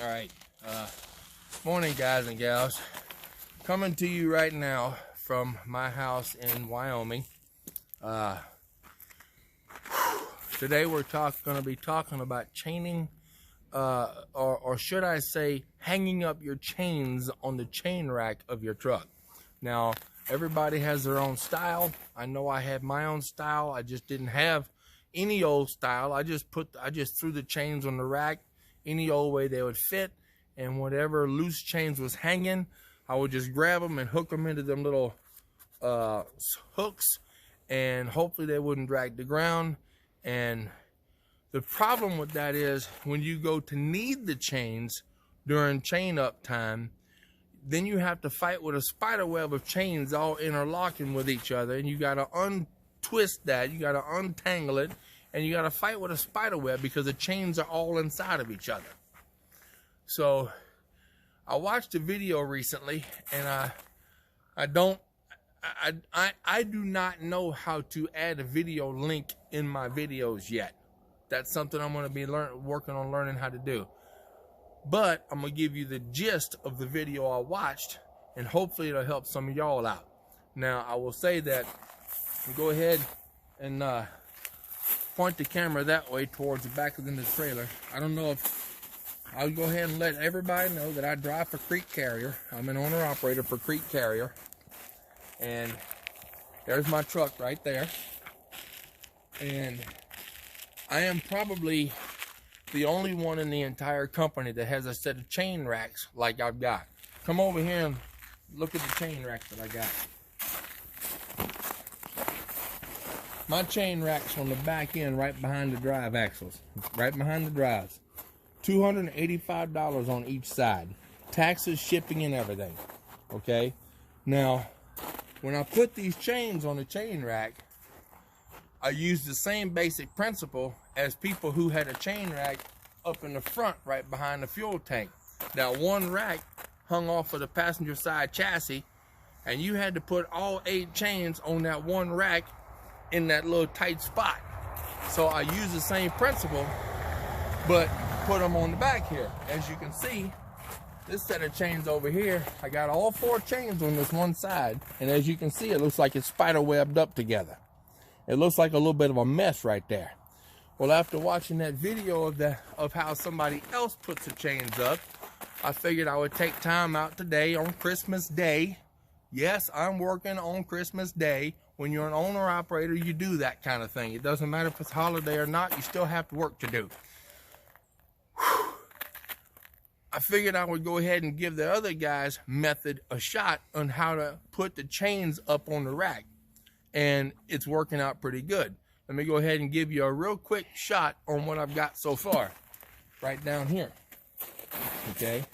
All right. Morning, guys and gals. Coming to you right now from my house in Wyoming. Today we're going to be talking about chaining, or should I say, hanging up your chains on the chain rack of your truck. Now, everybody has their own style. I know I have my own style. I just didn't have any old style. I just threw the chains on the rack any old way they would fit, and whatever loose chains was hanging, I would just grab them and hook them into them little hooks, and hopefully they wouldn't drag the ground. And the problem with that is when you go to need the chains during chain up time, then you have to fight with a spider web of chains all interlocking with each other, and you got to untwist that, you got to untangle it, and you got to fight with a spider web because the chains are all inside of each other. So I watched a video recently, and I do not know how to add a video link in my videos yet. That's something I'm going to be working on learning how to do. But I'm going to give you the gist of the video I watched, and hopefully it'll help some of y'all out. Now, I will say that, go ahead and point the camera that way towards the back of the trailer. I don't know if I'll go ahead and let everybody know that I drive for Creek Carrier. I'm an owner-operator for Creek Carrier. And there's my truck right there. And I am probably the only one in the entire company that has a set of chain racks like I've got. Come over here and look at the chain racks that I got. My chain rack's on the back end right behind the drive axles, right behind the drives. $285 on each side. Taxes, shipping, and everything. Okay? Now, when I put these chains on the chain rack, I used the same basic principle as people who had a chain rack up in the front right behind the fuel tank. Now, one rack hung off of the passenger side chassis, and you had to put all 8 chains on that one rack in that little tight spot. So I used the same principle, but put them on the back here. As you can see, this set of chains over here, I got all 4 chains on this one side, and as you can see, it looks like it's spider webbed up together. It looks like a little bit of a mess right there. Well, after watching that video of how somebody else puts the chains up, I figured I would take time out today on Christmas Day. Yes, I'm working on Christmas Day. When you're an owner-operator, you do that kind of thing. It doesn't matter if it's holiday or not, you still have work to do. I figured I would go ahead and give the other guy's method a shot on how to put the chains up on the rack. And it's working out pretty good. Let me go ahead and give you a real quick shot on what I've got so far. Right down here. Okay?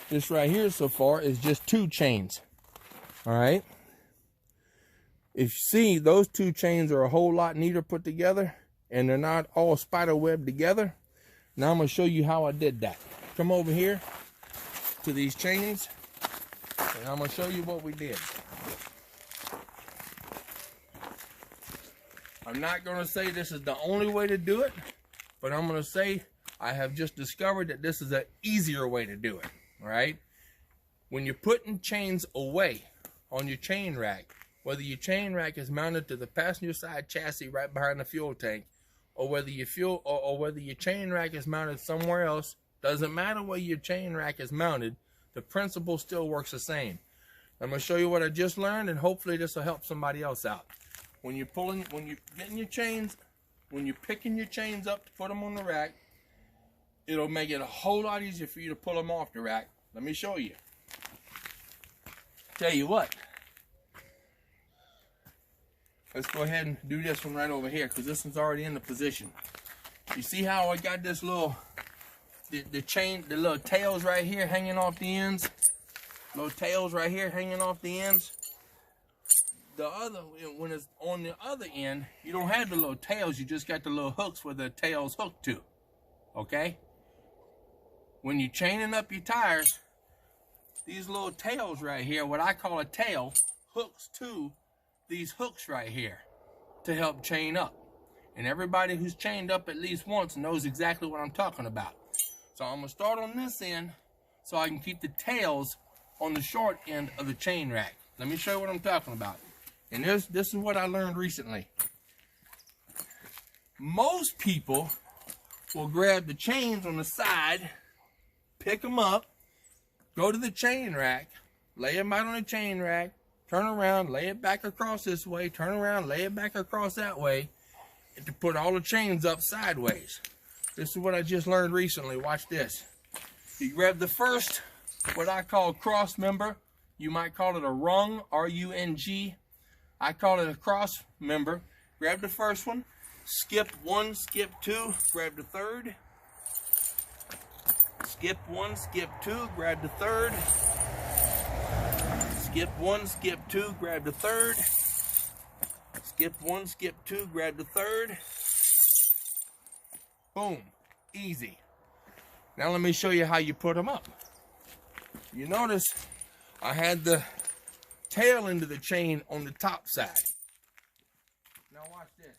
This right here so far is just 2 chains. Alright? If you see, those 2 chains are a whole lot neater put together, and they're not all spider webbed together. Now I'm going to show you how I did that. Come over here to these chains, and I'm going to show you what we did. I'm not going to say this is the only way to do it, but I'm going to say I have just discovered that this is an easier way to do it. All right? When you're putting chains away on your chain rack, whether your chain rack is mounted to the passenger side chassis right behind the fuel tank, or whether your chain rack is mounted somewhere else, doesn't matter where your chain rack is mounted, the principle still works the same. I'm going to show you what I just learned, and hopefully this will help somebody else out. When you're picking your chains up to put them on the rack, it'll make it a whole lot easier for you to pull them off the rack. Let me show you. Tell you what. Let's go ahead and do this one right over here, because this one's already in the position. You see how I got this little, the little tails right here hanging off the ends? Little tails right here hanging off the ends? When it's on the other end, you don't have the little tails, you just got the little hooks where the tail's hooked to. Okay? When you're chaining up your tires, these little tails right here, what I call a tail, hooks to these hooks right here to help chain up. And everybody who's chained up at least once knows exactly what I'm talking about. So I'm gonna start on this end so I can keep the tails on the short end of the chain rack. Let me show you what I'm talking about. And this is what I learned recently. Most people will grab the chains on the side, pick them up, go to the chain rack, lay them out on the chain rack, turn around, lay it back across this way, turn around, lay it back across that way, and to put all the chains up sideways. This is what I just learned recently. Watch this. You grab the first, what I call cross member. You might call it a rung, R-U-N-G. I call it a cross member. Grab the first one, skip one, skip two, grab the third. Skip one, skip two, grab the third. Skip one, skip two, grab the third. Skip one, skip two, grab the third. Boom, easy. Now let me show you how you put them up. You notice I had the tail end of the chain on the top side. Now watch this.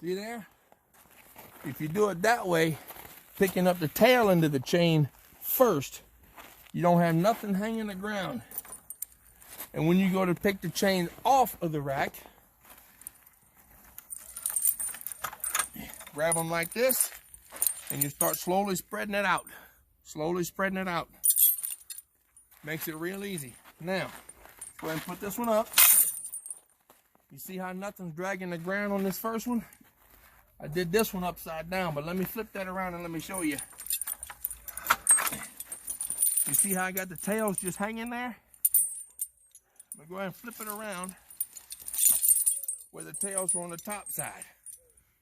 See there? If you do it that way, picking up the tail end of the chain first, you don't have nothing hanging on the ground. And when you go to pick the chain off of the rack, grab them like this, and you start slowly spreading it out. Slowly spreading it out. Makes it real easy. Now, go ahead and put this one up. You see how nothing's dragging the ground on this first one? I did this one upside down, but let me flip that around and let me show you. You see how I got the tails just hanging there? I'm gonna go ahead and flip it around where the tails are on the top side.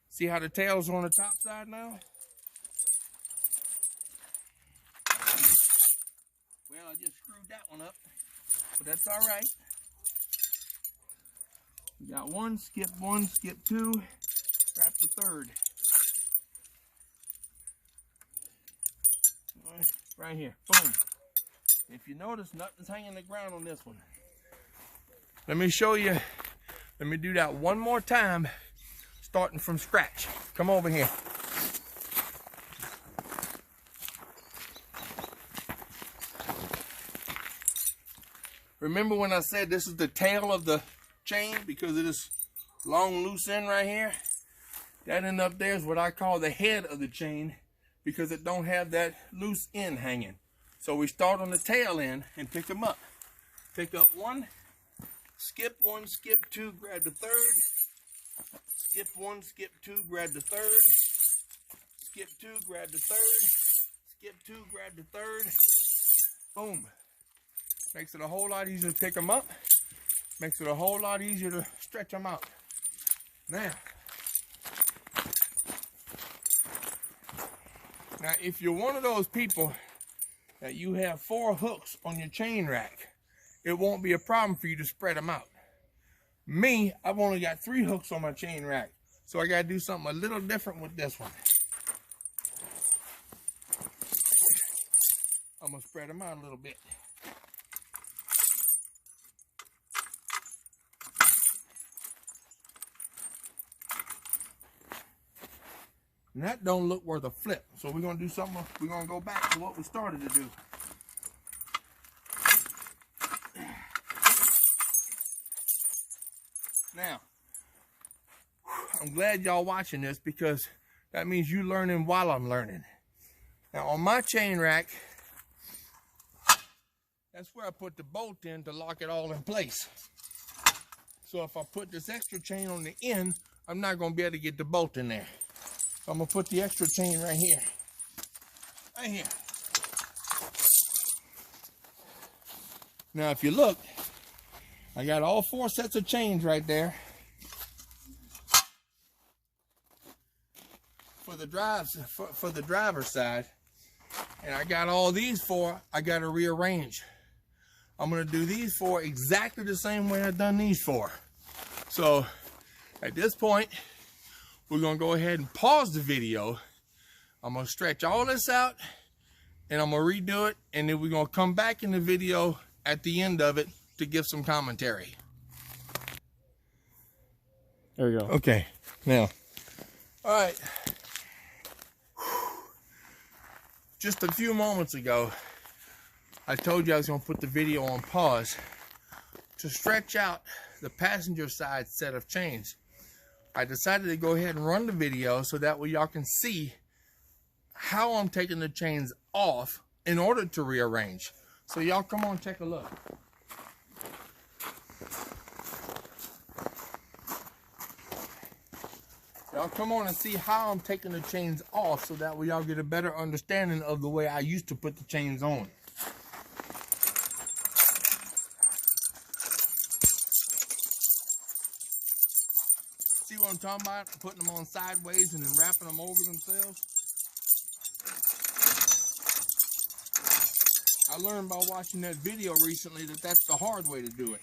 See how the tails are on the top side now? Well, I just screwed that one up, but that's all right. We got one, skip two, grab the third. Right here, boom. If you notice, nothing's hanging on the ground on this one. Let me show you, let me do that one more time, starting from scratch. Come over here. Remember when I said this is the tail of the chain because of this long loose end right here? That end up there is what I call the head of the chain because it don't have that loose end hanging. So we start on the tail end and pick them up. Pick up one, skip two, grab the third. Skip one, skip two, grab the third. Skip two, grab the third. Skip two, grab the third. Boom. Makes it a whole lot easier to pick them up. Makes it a whole lot easier to stretch them out. Now, if you're one of those people that you have 4 hooks on your chain rack, it won't be a problem for you to spread them out. Me, I've only got 3 hooks on my chain rack, so I gotta do something a little different with this one. I'm gonna spread them out a little bit. And that don't look worth a flip. So we're gonna do something, we're gonna go back to what we started to do. Now, I'm glad y'all watching this because that means you learning while I'm learning. Now on my chain rack, that's where I put the bolt in to lock it all in place. So if I put this extra chain on the end, I'm not gonna be able to get the bolt in there. So I'm gonna put the extra chain right here. Right here. Now if you look, I got all 4 sets of chains right there. For the driver's side. And I got all these 4, I gotta rearrange. I'm gonna do these 4 exactly the same way I've done these 4. So at this point, we're gonna go ahead and pause the video. I'm gonna stretch all this out and I'm gonna redo it, and then we're gonna come back in the video at the end of it to give some commentary. There we go. Okay, now, all right. Just a few moments ago, I told you I was going to put the video on pause to stretch out the passenger side set of chains. I decided to go ahead and run the video so that way y'all can see how I'm taking the chains off in order to rearrange. So y'all come on, take a look. Y'all come on and see how I'm taking the chains off so that way y'all get a better understanding of the way I used to put the chains on. See what I'm talking about? Putting them on sideways and then wrapping them over themselves. I learned by watching that video recently that that's the hard way to do it.